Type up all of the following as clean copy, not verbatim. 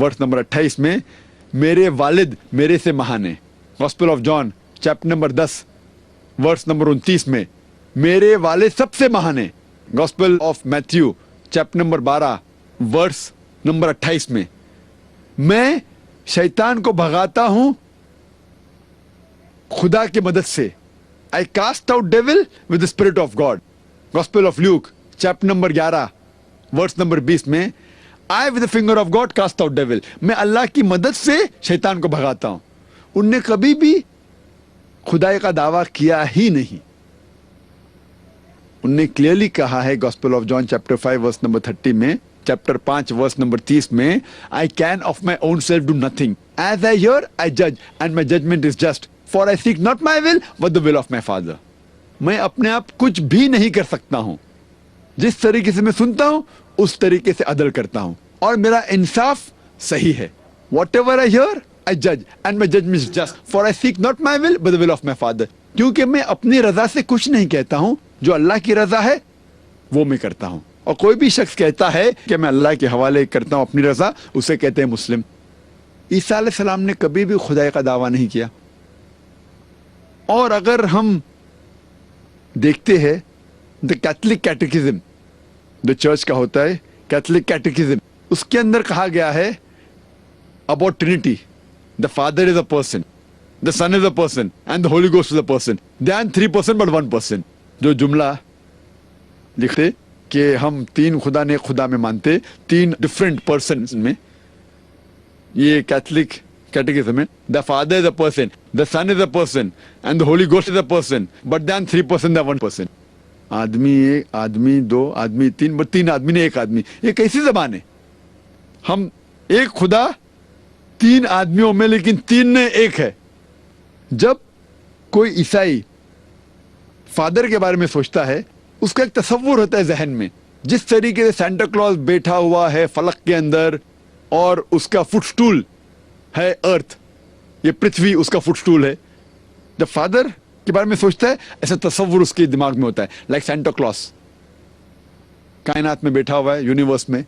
Verse number 28 में मेरे वालिद मेरे से महान है। Gospel of John chapter number 10 verse number 29 में मेरे वालिद सबसे महान है। Gospel of Matthew chapter number 12 verse number 28 में मैं शैतान को भगाता हूं खुदा की मदद से। I cast out devil with the spirit of God. Gospel of Luke chapter number 11 verse number 20 में I with the finger of God cast out devil, मैं अल्लाह की मदद से शैतान को भगाता हूं। उनने कभी भी खुदाई का दावा किया ही नहीं। उनने क्लियरली कहा है gospel of John chapter 5 verse number 30 में, चैप्टर 5 वर्स नंबर 30 में, I can of my own self do nothing, as I hear I जज and my judgement is just, for I seek not my will but the will of my father. मैं अपने आप कुछ भी नहीं कर सकता हूं, जिस तरीके से मैं सुनता हूं उस तरीके से अदल करता हूं और मेरा इंसाफ सही है। Whatever I hear I जज and my judgement is just, for I seek not my will but the will of my father. क्योंकि मैं अपनी रजा से कुछ नहीं कहता हूं, जो अल्लाह की रजा है वो मैं करता हूं। और कोई भी शख्स कहता है कि मैं अल्लाह के हवाले करता हूं अपनी रजा, उसे कहते हैं मुस्लिम। ईसा अलैहिस्सलाम ने कभी भी खुदाई का दावा नहीं किया। और अगर हम देखते हैं द कैथलिक कैटेकिज्म, जो चर्च का होता है कैथलिक कैटेकिज्म, उसके अंदर कहा गया है about Trinity, the Father is a person, the Son is a person and the Holy Ghost is a person, they are 3 person but 1 person. जो जुमला लिखते कि हम 3 खुदा ने खुदा में मानते, 3 डिफरेंट पर्सन में, ये कैथलिक कैटेकिज्म में the Father is a person, the Son is a person and the Holy Ghost is a person but they are 3 person, they are 1 person. आदमी 1, आदमी 2, आदमी 3, बट 3 आदमी ने 1 आदमी। ये कैसी जबान है? हम एक खुदा 3 आदमियों में, लेकिन 3 ने 1 है। जब कोई ईसाई फादर के बारे में सोचता है, उसका एक तस्वुर होता है जहन में, जिस तरीके से सेंटा क्लॉज बैठा हुआ है फलक के अंदर और उसका फुटस्टूल है अर्थ, ये पृथ्वी उसका फुटस्टूल है। जब फादर के बारे में सोचता है, ऐसा तस्वुर उसके दिमाग में होता है, लाइक सेंटा क्लॉज कायनात में बैठा हुआ है, यूनिवर्स में,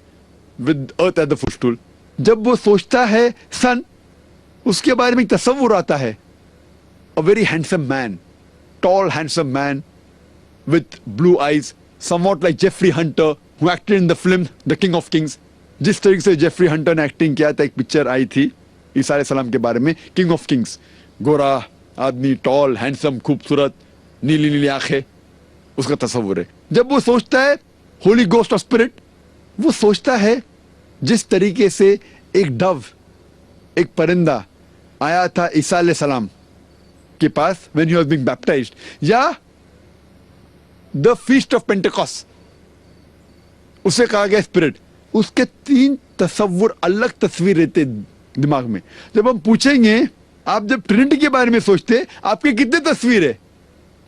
विद अर्थ एट द फुटस्टूल। जब वो सोचता है सन, उसके बारे में एक तस्वुर आता है, a very handsome man, tall handsome man with blue eyes, somewhat like Jeffrey Hunter who acted in the film The King of Kings। जिस तरीके से जेफरी हंटर ने एक्टिंग किया था, एक पिक्चर आई थी ईसा अलैहिस्सलाम के बारे में, किंग ऑफ किंग्स। गोरा आदमी, टॉल, हैंडसम, खूबसूरत, नीली नीली आंखें, उसका तस्वुर है। जब वो सोचता है होली गोस्ट ऑफ स्पिरिट, वो सोचता है जिस तरीके से एक डव, एक परिंदा आया था ईसा अलैहिस्सलाम के पास when he was being baptized, या the feast of Pentecost, उसे कहा गया स्पिरिट। उसके 3 तस्वुर, अलग तस्वीर रहते दिमाग में। जब हम पूछेंगे आप जब ट्रिनिटी के बारे में सोचते आपके कितने तस्वीर है,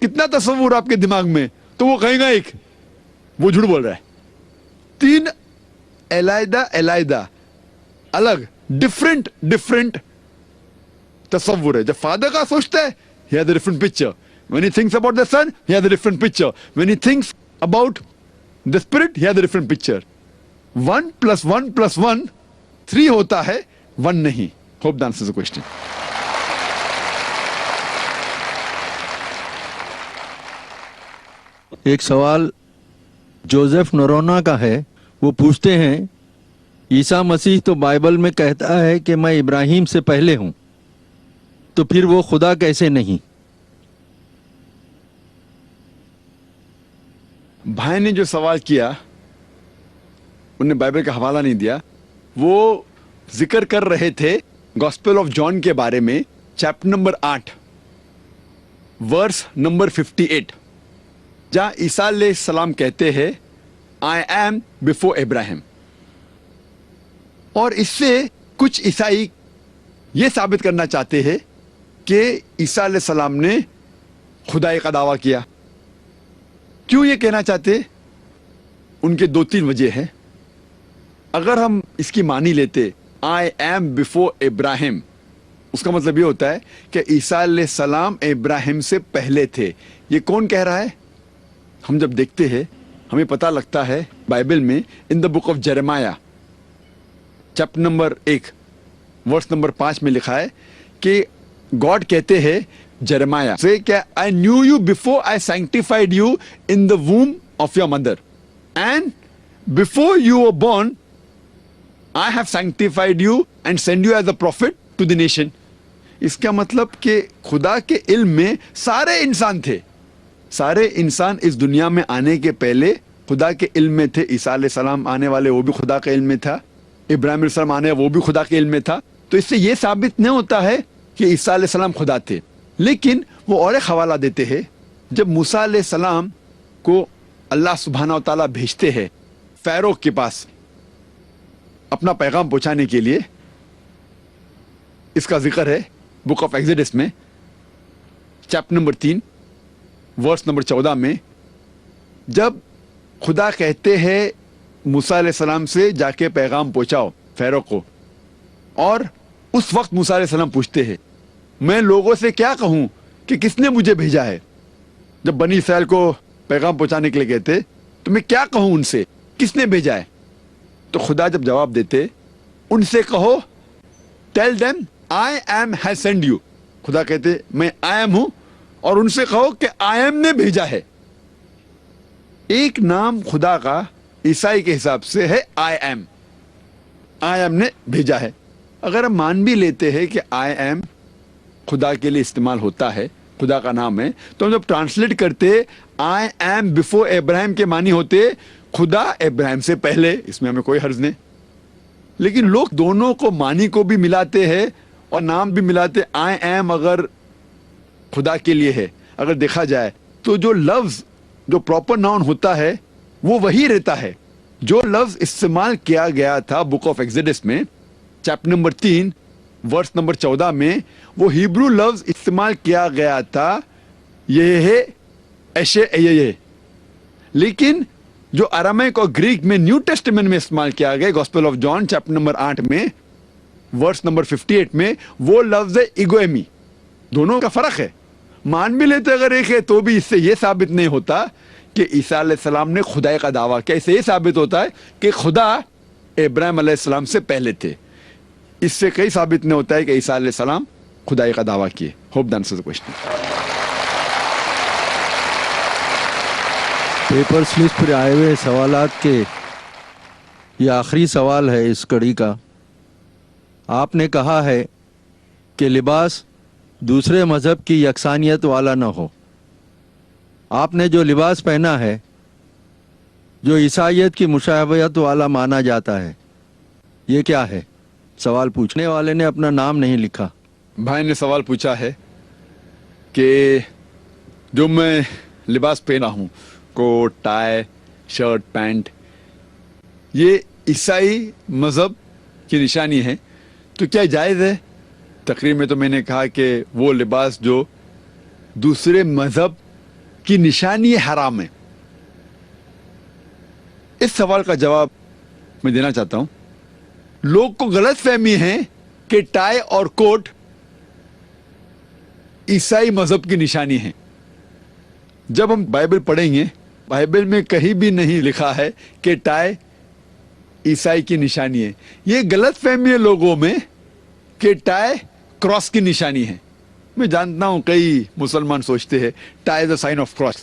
कितना तस्वुर आपके दिमाग में, तो वो कहेगा 1, वो झूठ बोल रहा है। 3 अलग अलग डिफरेंट तस्वुर है। जब फादर का सोचता है, he has a different picture. When he thinks about the son, he has a different picture. When he thinks about the spirit, he has a different picture. 1 + 1 + 1 3 होता है, 1 नहीं। Hope that answers the question. एक सवाल Joseph Noronha का है। वो पूछते हैं, ईसा मसीह तो बाइबल में कहता है कि मैं इब्राहिम से पहले हूं, तो फिर वो खुदा कैसे नहीं? भाई ने जो सवाल किया, उन्हें बाइबल का हवाला नहीं दिया। वो जिक्र कर रहे थे गॉस्पेल ऑफ जॉन के बारे में, चैप्टर नंबर 8 वर्स नंबर 58, जहां ईसा अलैहिस्सलाम कहते हैं आई एम बिफोर इब्राहिम। और इससे कुछ ईसाई ये साबित करना चाहते हैं कि ईसा अलैहिस्सलाम ने खुदाई का दावा किया। क्यों ये कहना चाहते? उनके 2-3 वजह है। अगर हम इसकी मानी लेते आई एम बिफोर इब्राहिम, उसका मतलब ये होता है कि ईसा अलैहिस्सलाम इब्राहिम से पहले थे। ये कौन कह रहा है? हम जब देखते हैं हमें पता लगता है बाइबल में in the book of Jeremiah chapter number 1 verse number 5 में लिखा है कि गॉड कहते हैं जरमाया से क्या, I knew you before I sanctified you in the womb of your mother and before you were born I have sanctified you and send you as a prophet to the nation. इसका मतलब कि खुदा के इल्म में सारे इंसान थे, सारे इंसान इस दुनिया में आने के पहले खुदा के इल्म में थे। ईसा अलैहिस्सलाम आने वाले वो भी खुदा के इल्म में था, इब्राहिम अलैहिस्सलाम आने वो भी खुदा के इल्म में था। तो इससे ये साबित नहीं होता है कि ईसा अलैहिस्सलाम खुदा थे। लेकिन वो और एक हवाला देते हैं, जब मूसा अलैहिस्सलाम को अल्लाह सुब्हाना व तआला भेजते हैं फ़ारो के पास अपना पैगाम पहुंचाने के लिए, इसका जिक्र है बुक ऑफ एक्सोडस में चैप्टर नंबर 3 वर्स नंबर 14 में, जब खुदा कहते हैं मूसा अलैहिस्सलाम से जाके पैगाम पहुंचाओ फ़ारो को, और उस वक्त मूसा अलैहिस्सलाम पूछते हैं मैं लोगों से क्या कहूं कि किसने मुझे भेजा है। जब बनी इसराइल को पैगाम पहुंचाने के लिए कहते तो मैं क्या कहूं उनसे, किसने भेजा है। तो खुदा जब जवाब देते उनसे कहो tell them I am has send you. खुदा कहते मैं आई एम हूं, और उनसे कहो कि आई एम ने भेजा है। एक नाम खुदा का ईसाई के हिसाब से है आई एम ने भेजा है। अगर हम मान भी लेते हैं कि आई एम खुदा के लिए इस्तेमाल होता है, खुदा का नाम है, तो हम जब ट्रांसलेट करते आई एम बिफोर इब्राहिम के मानी होते खुदा इब्राहिम से पहले, इसमें हमें कोई हर्ज नहीं। लेकिन लोग दोनों को मानी को भी मिलाते हैं और नाम भी मिलाते। आई एम अगर खुदा के लिए है, अगर देखा जाए तो जो लफ्ज जो प्रॉपर नाउन होता है वो वही रहता है। जो लफ्ज इस्तेमाल किया गया था बुक ऑफ एक्सोडस में चैप्टर नंबर 3 वर्स नंबर 14 में, वो हिब्रू लफ्ज इस्तेमाल किया गया था ये है एशे ये। लेकिन जो अरामिक और ग्रीक में न्यू टेस्टामेंट में इस्तेमाल किया गया gospel of John chapter number 8 में वर्स नंबर 58 में, वो लफ्ज है इगोएमी। दोनों का फर्क है। मान भी लेते अगर एक है तो भी इससे यह साबित नहीं होता कि ईसा अलैहिस्सलाम ने खुदाई का दावा किया। इससे यह साबित होता है कि खुदा इब्राहिम अलैहिस्सलाम से पहले थे। इससे कहीं साबित नहीं होता है कि ईसा अलैहिस्सलाम खुदाई का दावा किए। Hope that answers the question. Paper slip पर आए हुए सवालात के ये आखिरी सवाल है इस कड़ी का। आपने कहा है कि लिबास दूसरे मजहब की यकसानियत वाला न हो। आपने जो लिबास पहना है जो ईसाइयत की मुशाबहत वाला माना जाता है, ये क्या है? सवाल पूछने वाले ने अपना नाम नहीं लिखा। भाई ने सवाल पूछा है कि जो मैं लिबास पहना हूँ, कोट टाई शर्ट पैंट, ये ईसाई मजहब की निशानी है, तो क्या जायज़ है? तकरीर में तो मैंने कहा कि वो लिबास जो दूसरे मजहब की निशानी है हराम है। इस सवाल का जवाब मैं देना चाहता हूं। लोग को गलत फहमी है कि टाई और कोट ईसाई मजहब की निशानी है। जब हम बाइबल पढ़ेंगे, बाइबल में कहीं भी नहीं लिखा है कि टाई ईसाई की निशानी है। ये गलत फहमी है लोगों में कि टाई क्रॉस की निशानी है। मैं जानता हूं कई मुसलमान सोचते हैं tie is a sign of cross,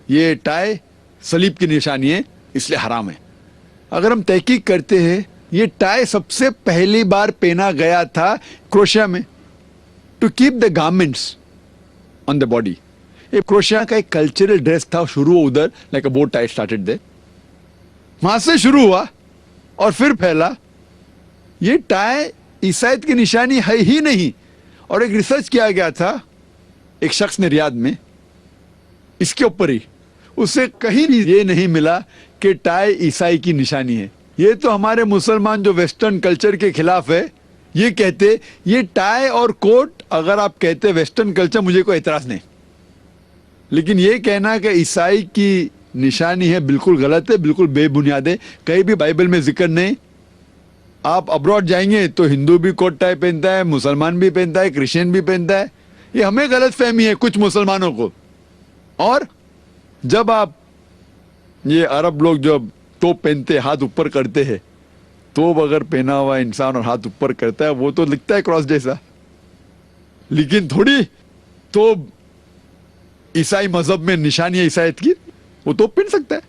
ये टाई सलीब की निशानी है इसलिए हराम है। अगर हम तहकीक करते हैं, ये टाई सबसे पहली बार पहना गया था क्रोशिया में, to keep the garments on the body. ये क्रोशिया का एक कल्चरल ड्रेस था, शुरू हुआ उधर, like a bow tie started there, वहां से शुरू हुआ और फिर फैला। ये टाई ईसाईयत की निशानी है ही नहीं। और एक रिसर्च किया गया था एक शख्स ने रियाद में इसके ऊपर ही, उसे कहीं भी ये नहीं मिला कि टाई ईसाई की निशानी है। ये तो हमारे मुसलमान जो वेस्टर्न कल्चर के खिलाफ है, ये कहते ये टाई और कोट अगर आप कहते वेस्टर्न कल्चर, मुझे कोई एतराज नहीं, लेकिन ये कहना कि ईसाई की निशानी है बिल्कुल गलत है, बिल्कुल बेबुनियाद है। कहीं भी बाइबल में जिक्र नहीं। आप अब्रॉड जाएंगे तो हिंदू भी कोट टाई पहनता है, मुसलमान भी पहनता है, क्रिश्चियन भी पहनता है। ये हमें गलत फहमी है कुछ मुसलमानों को। और जब आप ये अरब लोग जब टोप पहनते हाथ ऊपर करते हैं, توب اگر پہنا ہوا انسان اور ہاتھ اوپر کرتا ہے وہ تو لگتا ہے کراس جیسا، لیکن تھوڑی توب عیسائی مذہب میں نشانی ہے عیسائیت کی، وہ توب پہن سکتا ہے.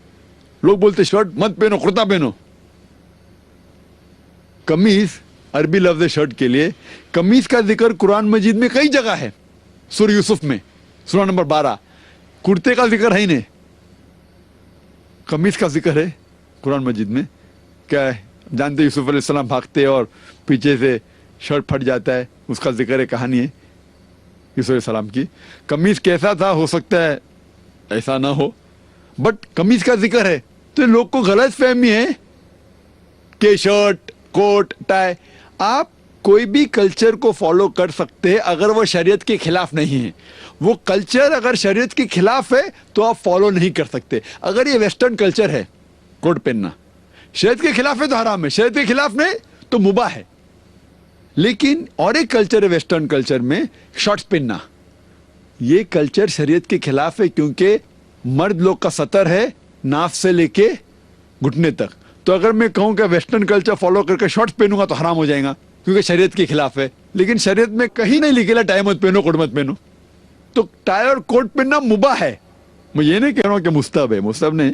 لوگ بولتے شرٹ مت پہنو، کرتا پہنو. قمیص عربی لفظ ہے شرٹ کے لیے. قمیص کا ذکر قرآن مجید میں کئی جگہ ہے. سورہ یوسف میں سورہ نمبر 12 کرتے کا ذکر ہے ہی نہیں، قمیص کا ذکر ہے قرآن مجید میں. کیا ہے جانتے یوسف علیہ السلام بھاگتے اور پیچھے سے شرٹ پھٹ جاتا ہے، اس کا ذکر ہے، کہانی ہے یوسف علیہ السلام کی. قمیص کیسا تھا ہو سکتا ہے ایسا نہ ہو، بٹ قمیص کا ذکر ہے. تو لوگ کو غلط فہمی ہے کہ شرٹ کوٹ ٹائی. آپ کوئی بھی کلچر کو فالو کر سکتے ہیں اگر وہ شریعت کے خلاف نہیں ہے. وہ کلچر اگر شریعت کے خلاف ہے تو آپ فالو نہیں کر سکتے. اگر یہ ویسٹرن کلچر ہے کوٹ پہننا، شریعت کے خلاف ہے تو حرام ہے، شریعت کے خلاف نہیں تو مباح ہے. لیکن اور ایک کلچر ہے ویسٹرن کلچر میں شارٹس پہننا، یہ کلچر شریعت کے خلاف ہے کیونکہ مرد لوگ کا سطر ہے ناف سے لے کے گھٹنے تک. تو اگر میں کہوں کہ ویسٹرن کلچر فالو کر کے شارٹس پہنوں گا تو حرام ہو جائے گا کیونکہ شریعت کے خلاف ہے. لیکن شریعت میں کہیں نہیں لکھے ٹائی مت پہنو کوٹ مت پہنو. تو ٹائی اور کوٹ پہننا مباح ہے. میں یہ نہیں کہہ رہا ہوں کہ مستحب ہے، مستحب نہیں،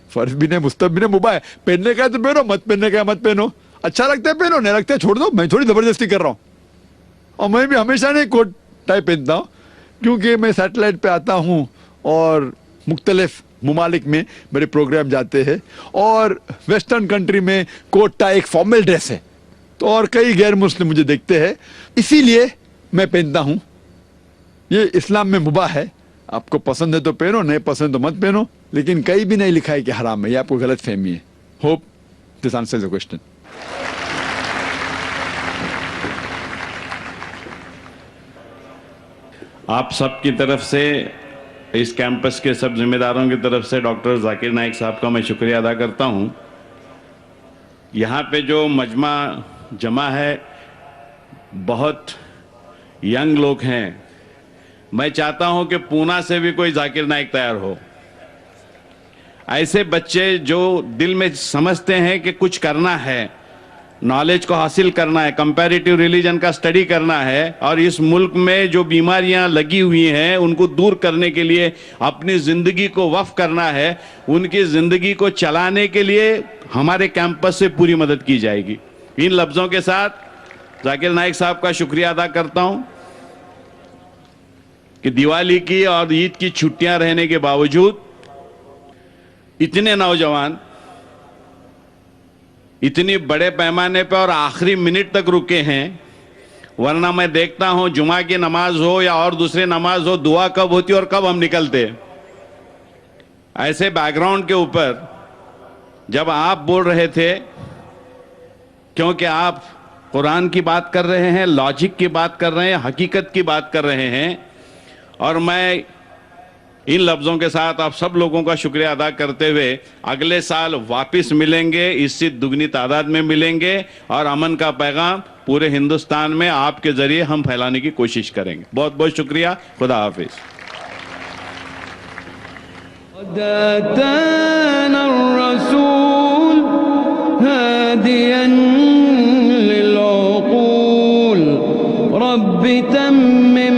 فرض بھی نہیں، مستحب بھی نہیں، مباح ہے. پہننے کا ہے تو پہنو، مت پہننے کا ہے مت پہنو. اچھا لگتا ہے پہنو، نہیں لگتا ہے چھوڑ دو. میں تھوڑی زبردستی کر رہا ہوں. اور میں بھی ہمیشہ نہیں کوٹ ٹائی پہنتا ہوں کیونکہ میں سیٹلائٹ پہ آتا ہوں اور مختلف ممالک میں میرے پروگرام جاتے ہیں، اور ویسٹرن کنٹری میں کوٹ ٹائی ایک فارمل ڈریس ہے. تو اور کئی غیر مسلم مجھے دیکھتے ہیں، اسی لیے میں پہنتا ہوں. یہ اسلام میں مباح ہے، آپ کو پسند ہے تو پہنو، نہیں پسند تو مت پہنو. لیکن کہیں بھی نہیں لکھا ہے کہ حرام ہے. یہ آپ کو غلط فہمی ہے. Hope this answers the question. آپ سب کی طرف سے، اس کیمپس کے سب ذمہ داروں کی طرف سے ڈاکٹر ذاکر نائک صاحب کا میں شکریہ ادا کرتا ہوں. یہاں پہ جو مجمع جمع ہے بہت ینگ لوگ ہیں. میں چاہتا ہوں کہ پونا سے بھی کوئی ذاکر نائک تیار ہو. ایسے بچے جو دل میں سمجھتے ہیں کہ کچھ کرنا ہے، نالج کو حاصل کرنا ہے، کمپیریٹیو ریلیجن کا سٹڈی کرنا ہے، اور اس ملک میں جو بیماریاں لگی ہوئی ہیں ان کو دور کرنے کے لیے اپنی زندگی کو وقف کرنا ہے. ان کی زندگی کو چلانے کے لیے ہمارے کیمپس سے پوری مدد کی جائے گی. ان لفظوں کے ساتھ ذاکر نائک صاحب کا شکریہ ادا کرتا ہوں کہ دیوالی کی اور عید کی چھٹیاں رہنے کے باوجود اتنے نوجوان اتنی بڑے پیمانے پہ اور آخری منٹ تک رکے ہیں. ورنہ میں دیکھتا ہوں جمعہ کی نماز ہو یا اور دوسرے نماز ہو، دعا کب ہوتی اور کب ہم نکلتے. ایسے بیک گراؤنڈ کے اوپر جب آپ بول رہے تھے، کیونکہ آپ قرآن کی بات کر رہے ہیں، لاجک کی بات کر رہے ہیں، حقیقت کی بات کر رہے ہیں، اور میں ان لفظوں کے ساتھ آپ سب لوگوں کا شکریہ ادا کرتے ہوئے اگلے سال واپس ملیں گے، اس سے دگنی تعداد میں ملیں گے، اور امن کا پیغام پورے ہندوستان میں آپ کے ذریعے ہم پھیلانے کی کوشش کریں گے. بہت بہت شکریہ. خدا حافظ. الرسول هاديا للعقول رب تمم